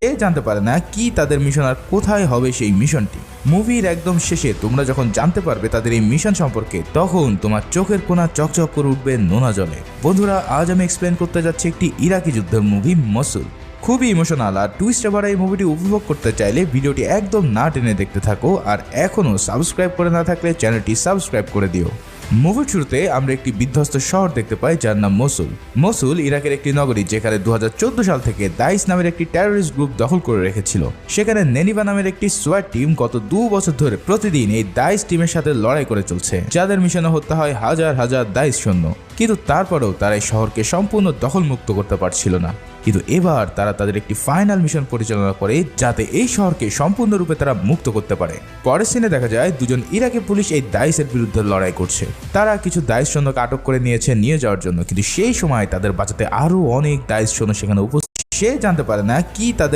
সে জানতে পারে না কি তাদের মিশন আর কোথায় হবে সেই মিশনটি। মুভির একদম শেষে তোমরা যখন জানতে পারবে তাদের এই মিশন সম্পর্কে, তখন তোমার চোখের কোণা চকচক করে উঠবে নোনা জলে। বন্ধুরা, আজ আমি এক্সপ্লেন করতে যাচ্ছি একটি ইরাকি যুদ্ধের মুভি মসুল। খুবই ইমোশনাল আর টুইস্টে ভরা এই মুভিটি উপভোগ করতে চাইলে ভিডিওটি একদম না টেনে দেখতে থাকো, আর এখনও সাবস্ক্রাইব করে না থাকলে চ্যানেলটি সাবস্ক্রাইব করে দিও। মুভির শুরুতে আমরা একটি বিধ্বস্ত শহর দেখতে পাই যার নাম মসুল। মসুল ইরাকের একটি নগরী যেখানে 2014 সাল থেকে দাইস নামের একটি টেররিস্ট গ্রুপ দখল করে রেখেছিল। সেখানে নেনিভা নামের একটি সোয়াট টিম গত 2 বছর ধরে প্রতিদিন এই দাইস টিমের সাথে লড়াই করে চলছে, যাদের মিশনে হত্যা হয় হাজার হাজার দাইস সৈন্য। কিন্তু তারপরেও তারা এই শহরকে সম্পূর্ণ দখলমুক্ত করতে পারছিল না। কিন্তু এবার তারা তাদের একটি ফাইনাল মিশন পরিচালনা করে যাতে এই শহরকে সম্পূর্ণরূপে তারা মুক্ত করতে পারে। পরের সিনে দেখা যায় দুজন ইরাকি পুলিশ এই দাইসের বিরুদ্ধে লড়াই করছে। তারা কিছু দাইস সৈন্যকে আটক করে নিয়ে যাওয়ার জন্য, কিন্তু সেই সময় তাদের বাঁচাতে আরো অনেক দাইস সৈন্য সেখানে উপস্থিত। সে জানতে পারে না কি তাদের